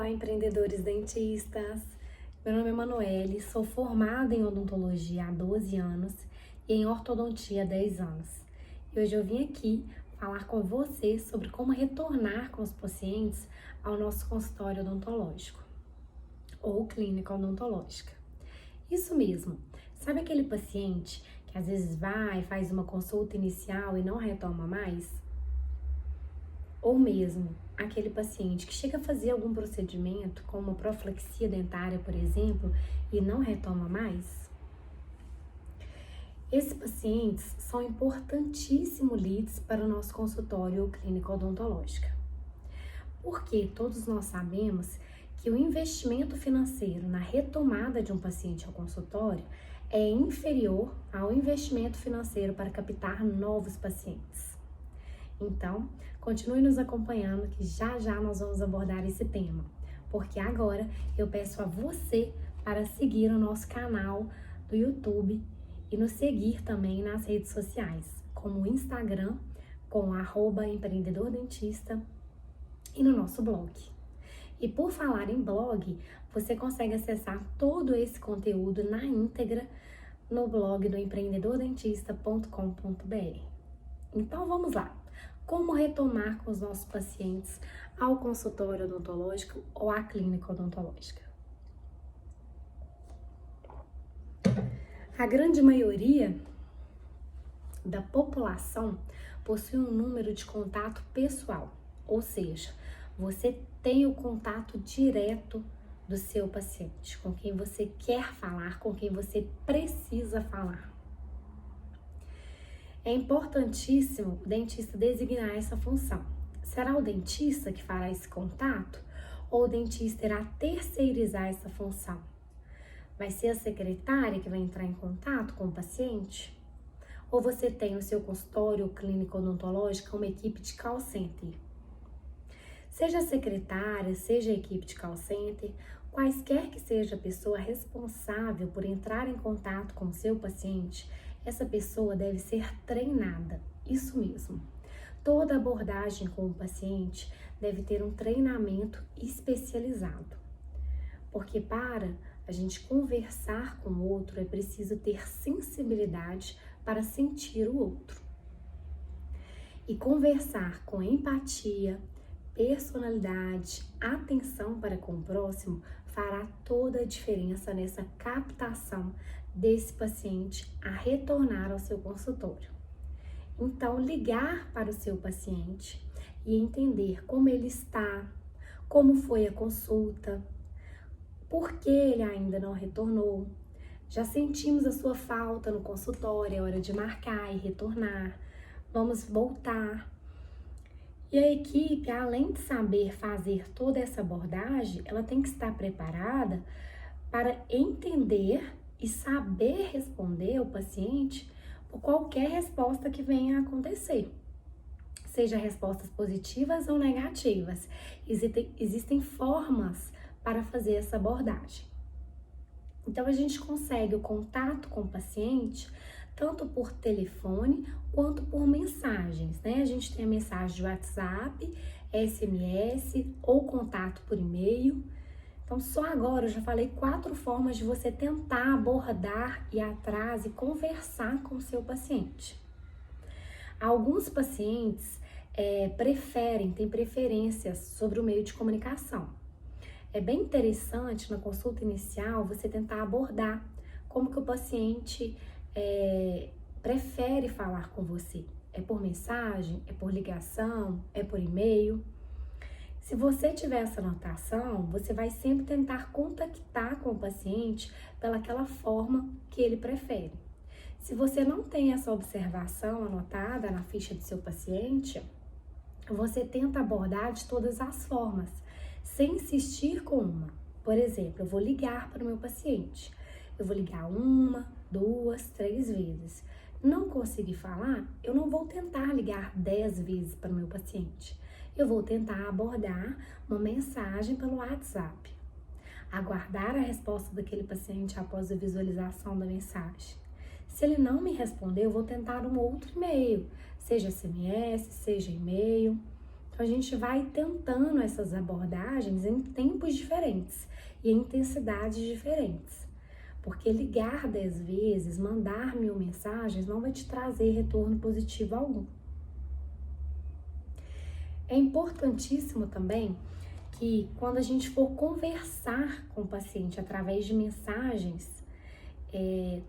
Olá, empreendedores dentistas! Meu nome é Manoele, sou formada em odontologia há 12 anos e em ortodontia há 10 anos. E hoje eu vim aqui falar com você sobre como retornar com os pacientes ao nosso consultório odontológico ou clínica odontológica. Isso mesmo, sabe aquele paciente que às vezes faz uma consulta inicial e não retoma mais? Ou mesmo aquele paciente que chega a fazer algum procedimento, como uma profilaxia dentária, por exemplo, e não retoma mais? Esses pacientes são importantíssimos leads para o nosso consultório ou clínica odontológica. Porque todos nós sabemos que o investimento financeiro na retomada de um paciente ao consultório é inferior ao investimento financeiro para captar novos pacientes. Então, continue nos acompanhando que já já nós vamos abordar esse tema, porque agora eu peço a você para seguir o nosso canal do YouTube e nos seguir também nas redes sociais, como o Instagram, com @empreendedordentista e no nosso blog. E por falar em blog, você consegue acessar todo esse conteúdo na íntegra no blog do empreendedordentista.com.br. Então vamos lá! Como retomar com os nossos pacientes ao consultório odontológico ou à clínica odontológica? A grande maioria da população possui um número de contato pessoal, ou seja, você tem o contato direto do seu paciente, com quem você quer falar, com quem você precisa falar. É importantíssimo o dentista designar essa função. Será o dentista que fará esse contato ou o dentista irá terceirizar essa função? Vai ser a secretária que vai entrar em contato com o paciente? Ou você tem no seu consultório ou clínica odontológica uma equipe de call center? Seja a secretária, seja a equipe de call center, quaisquer que seja a pessoa responsável por entrar em contato com o seu paciente, essa pessoa deve ser treinada, isso mesmo. Toda abordagem com o paciente deve ter um treinamento especializado. Porque para a gente conversar com o outro é preciso ter sensibilidade para sentir o outro. E conversar com empatia, personalidade, atenção para com o próximo fará toda a diferença nessa captação desse paciente a retornar ao seu consultório. Então, ligar para o seu paciente e entender como ele está, como foi a consulta, por que ele ainda não retornou. Já sentimos a sua falta no consultório, é hora de marcar e retornar. Vamos voltar. E a equipe, além de saber fazer toda essa abordagem, ela tem que estar preparada para entender e saber responder ao paciente por qualquer resposta que venha a acontecer. Seja respostas positivas ou negativas. Existem formas para fazer essa abordagem. Então, a gente consegue o contato com o paciente tanto por telefone quanto por mensagens, né? A gente tem a mensagem de WhatsApp, SMS ou contato por e-mail. Então, só agora eu já falei 4 formas de você tentar abordar, ir atrás e conversar com o seu paciente. Alguns pacientes têm preferências sobre o meio de comunicação. É bem interessante na consulta inicial você tentar abordar como que o paciente prefere falar com você. É por mensagem? É por ligação? É por e-mail? Se você tiver essa anotação, você vai sempre tentar contactar com o paciente pelaquela forma que ele prefere. Se você não tem essa observação anotada na ficha do seu paciente, você tenta abordar de todas as formas, sem insistir com uma. Por exemplo, eu vou ligar para o meu paciente. Eu vou ligar 1, 2, 3 vezes. Não consegui falar, eu não vou tentar ligar 10 vezes para o meu paciente. Eu vou tentar abordar uma mensagem pelo WhatsApp. Aguardar a resposta daquele paciente após a visualização da mensagem. Se ele não me responder, eu vou tentar um outro e-mail, seja SMS, seja e-mail. Então, a gente vai tentando essas abordagens em tempos diferentes e em intensidades diferentes. Porque ligar 10 vezes, mandar 1000 mensagens, não vai te trazer retorno positivo algum. É importantíssimo também que quando a gente for conversar com o paciente através de mensagens,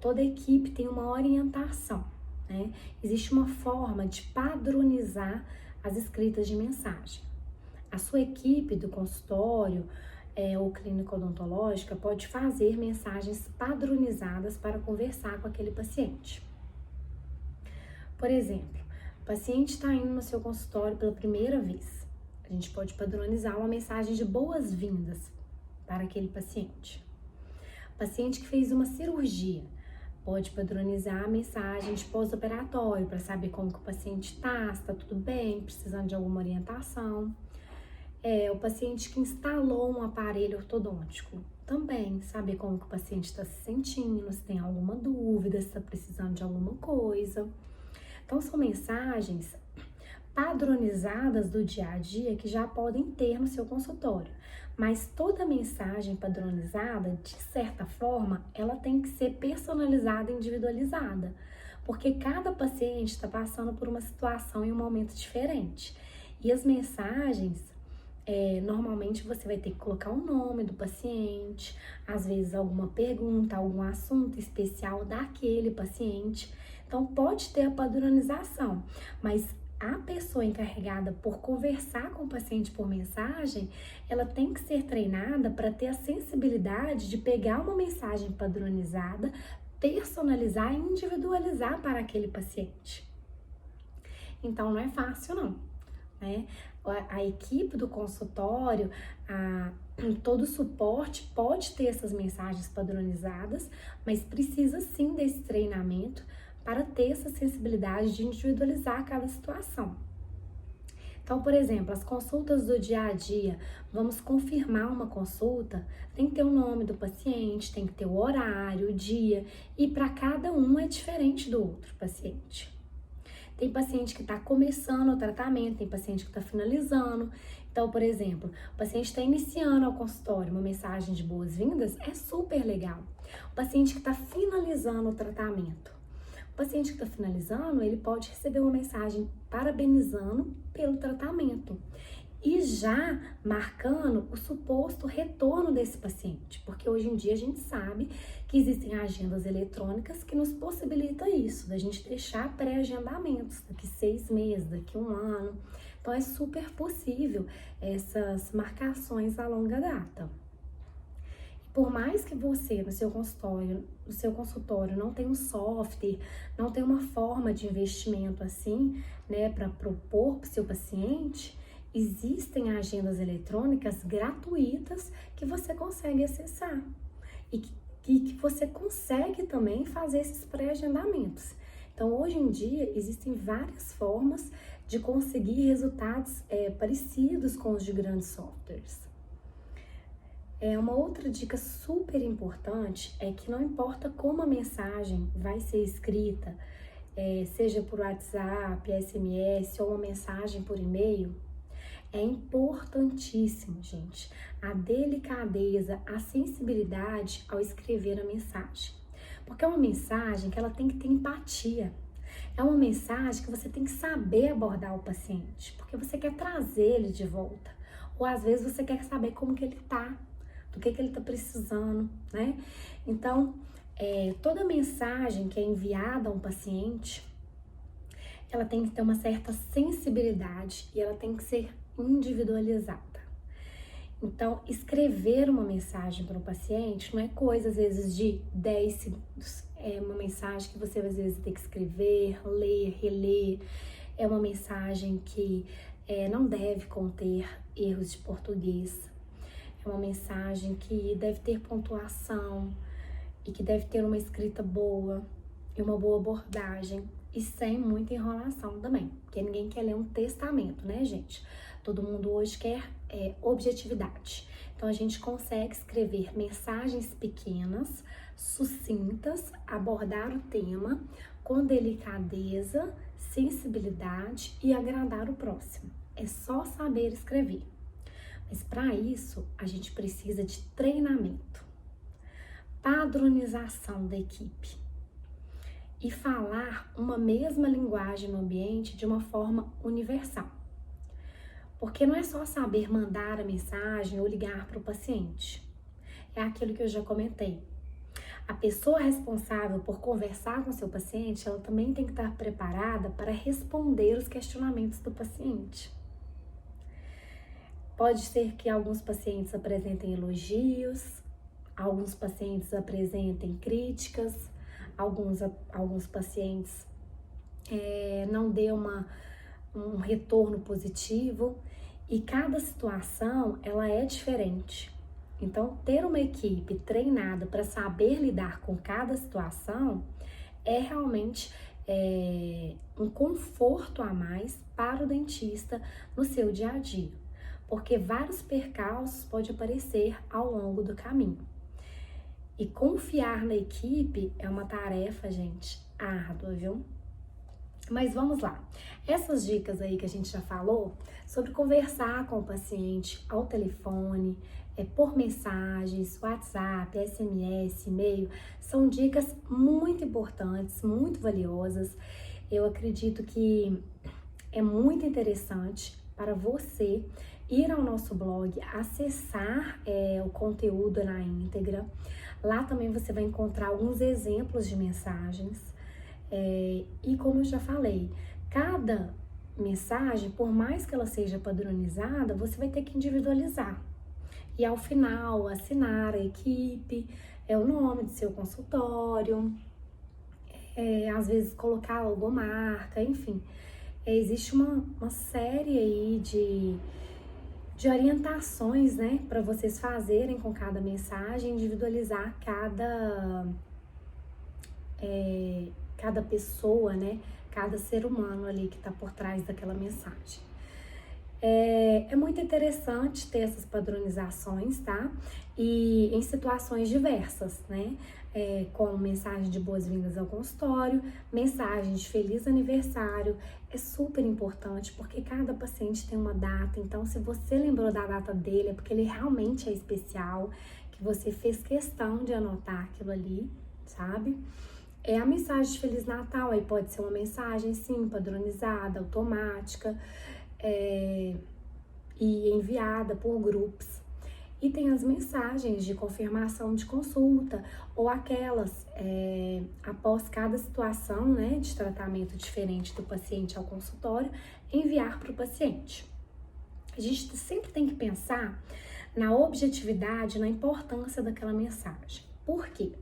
toda a equipe tem uma orientação, né? Existe uma forma de padronizar as escritas de mensagem. A sua equipe do consultório ou clínica odontológica pode fazer mensagens padronizadas para conversar com aquele paciente. Por exemplo, o paciente está indo no seu consultório pela primeira vez. A gente pode padronizar uma mensagem de boas-vindas para aquele paciente. O paciente que fez uma cirurgia pode padronizar a mensagem de pós-operatório para saber como que o paciente está, se está tudo bem, precisando de alguma orientação. O paciente que instalou um aparelho ortodôntico também, saber como que o paciente está se sentindo, se tem alguma dúvida, se está precisando de alguma coisa. Então, são mensagens padronizadas do dia a dia que já podem ter no seu consultório. Mas toda mensagem padronizada, de certa forma, ela tem que ser personalizada e individualizada. Porque cada paciente está passando por uma situação em um momento diferente. E as mensagens, normalmente você vai ter que colocar o nome do paciente, às vezes alguma pergunta, algum assunto especial daquele paciente. Então, pode ter a padronização, mas a pessoa encarregada por conversar com o paciente por mensagem, ela tem que ser treinada para ter a sensibilidade de pegar uma mensagem padronizada, personalizar e individualizar para aquele paciente. Então, não é fácil não, né? A equipe do consultório, todo o suporte pode ter essas mensagens padronizadas, mas precisa sim desse treinamento para ter essa sensibilidade de individualizar cada situação. Então, por exemplo, as consultas do dia a dia, vamos confirmar uma consulta, tem que ter o nome do paciente, tem que ter o horário, o dia, e para cada um é diferente do outro paciente. Tem paciente que está começando o tratamento, tem paciente que está finalizando. Então, por exemplo, o paciente está iniciando ao consultório, uma mensagem de boas-vindas é super legal. O paciente que está finalizando o tratamento. O paciente que está finalizando, ele pode receber uma mensagem parabenizando pelo tratamento e já marcando o suposto retorno desse paciente, porque hoje em dia a gente sabe que existem agendas eletrônicas que nos possibilitam isso, da gente deixar pré-agendamentos daqui 6 meses, daqui 1 ano. Então é super possível essas marcações a longa data. Por mais que você, no seu consultório não tenha um software, não tenha uma forma de investimento assim, né, para propor para o seu paciente, existem agendas eletrônicas gratuitas que você consegue acessar e que você consegue também fazer esses pré-agendamentos. Então, hoje em dia, existem várias formas de conseguir resultados parecidos com os de grandes softwares. Uma outra dica super importante é que não importa como a mensagem vai ser escrita, seja por WhatsApp, SMS ou uma mensagem por e-mail, é importantíssimo, gente, a delicadeza, a sensibilidade ao escrever a mensagem. Porque é uma mensagem que ela tem que ter empatia. É uma mensagem que você tem que saber abordar o paciente, porque você quer trazer ele de volta. Ou às vezes você quer saber como que ele tá, do que ele tá precisando, né? Então, toda mensagem que é enviada a um paciente, ela tem que ter uma certa sensibilidade e ela tem que ser individualizada. Então, escrever uma mensagem para um paciente não é coisa, às vezes, de 10 segundos. É uma mensagem que você, às vezes, tem que escrever, ler, reler. É uma mensagem que não deve conter erros de português. É uma mensagem que deve ter pontuação e que deve ter uma escrita boa e uma boa abordagem e sem muita enrolação também, porque ninguém quer ler um testamento, né, gente? Todo mundo hoje quer objetividade. Então, a gente consegue escrever mensagens pequenas, sucintas, abordar o tema com delicadeza, sensibilidade e agradar o próximo. é só saber escrever. Mas para isso, a gente precisa de treinamento, padronização da equipe e falar uma mesma linguagem no ambiente de uma forma universal. Porque não é só saber mandar a mensagem ou ligar para o paciente. É aquilo que eu já comentei. A pessoa responsável por conversar com seu paciente, ela também tem que estar preparada para responder os questionamentos do paciente. Pode ser que alguns pacientes apresentem elogios, alguns pacientes apresentem críticas, alguns pacientes não dê um retorno positivo, e cada situação ela é diferente. Então, ter uma equipe treinada para saber lidar com cada situação é realmente um conforto a mais para o dentista no seu dia a dia, porque vários percalços podem aparecer ao longo do caminho. E confiar na equipe é uma tarefa, gente, árdua, viu? Mas vamos lá. Essas dicas aí que a gente já falou sobre conversar com o paciente ao telefone, por mensagens, WhatsApp, SMS, e-mail, são dicas muito importantes, muito valiosas. Eu acredito que é muito interessante para você ir ao nosso blog, acessar o conteúdo na íntegra. Lá também você vai encontrar alguns exemplos de mensagens. E como eu já falei, cada mensagem, por mais que ela seja padronizada, você vai ter que individualizar. E ao final, assinar a equipe, o nome do seu consultório, às vezes colocar a logomarca, enfim. Existe uma série aí de orientações, né, para vocês fazerem com cada mensagem, individualizar cada pessoa, né, cada ser humano ali que está por trás daquela mensagem. É muito interessante ter essas padronizações, tá? E em situações diversas, né? Como mensagem de boas-vindas ao consultório, mensagem de feliz aniversário, é super importante porque cada paciente tem uma data, então se você lembrou da data dele é porque ele realmente é especial, que você fez questão de anotar aquilo ali, sabe? A mensagem de Feliz Natal aí pode ser uma mensagem, sim, padronizada, automática, e enviada por grupos. E tem as mensagens de confirmação de consulta, ou aquelas após cada situação, né, de tratamento diferente do paciente ao consultório, enviar para o paciente. A gente sempre tem que pensar na objetividade, na importância daquela mensagem. Por quê?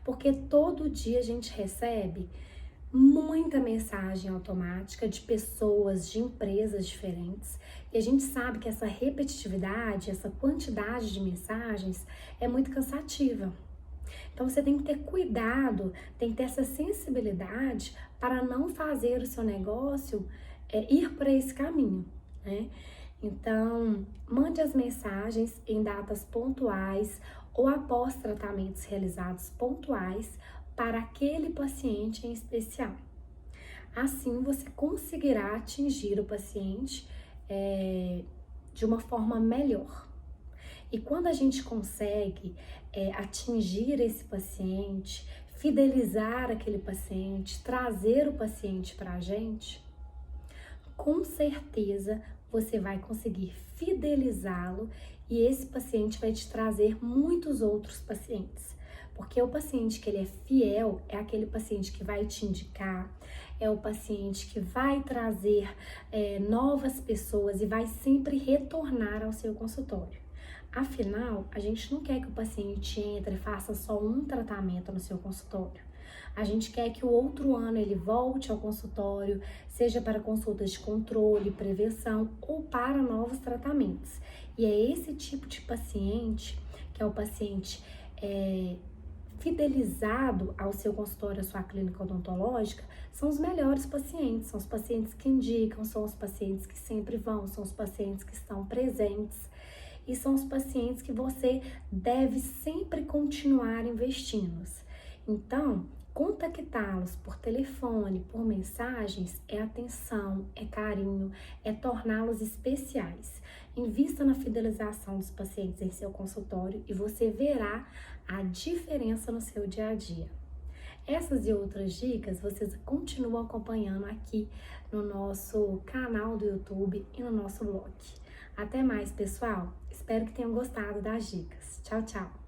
Porque todo dia a gente recebe muita mensagem automática de pessoas, de empresas diferentes, e a gente sabe que essa repetitividade, essa quantidade de mensagens é muito cansativa. Então você tem que ter cuidado, tem que ter essa sensibilidade para não fazer o seu negócio ir por esse caminho, né? Então, mande as mensagens em datas pontuais ou após tratamentos realizados pontuais para aquele paciente em especial. Assim, você conseguirá atingir o paciente de uma forma melhor. E quando a gente consegue atingir esse paciente, fidelizar aquele paciente, trazer o paciente para a gente, com certeza você vai conseguir fidelizá-lo e esse paciente vai te trazer muitos outros pacientes. Porque o paciente que ele é fiel é aquele paciente que vai te indicar, é o paciente que vai trazer novas pessoas e vai sempre retornar ao seu consultório. Afinal, a gente não quer que o paciente entre e faça só um tratamento no seu consultório. A gente quer que o outro ano ele volte ao consultório, seja para consultas de controle, prevenção ou para novos tratamentos. E é esse tipo de paciente, que é o paciente fidelizado ao seu consultório, à sua clínica odontológica, são os melhores pacientes, são os pacientes que indicam, são os pacientes que sempre vão, são os pacientes que estão presentes e são os pacientes que você deve sempre continuar investindo. Então, Contactá-los por telefone, por mensagens, é atenção, é carinho, é torná-los especiais. Invista na fidelização dos pacientes em seu consultório e você verá a diferença no seu dia a dia. Essas e outras dicas vocês continuam acompanhando aqui no nosso canal do YouTube e no nosso blog. Até mais, pessoal! Espero que tenham gostado das dicas. Tchau, tchau!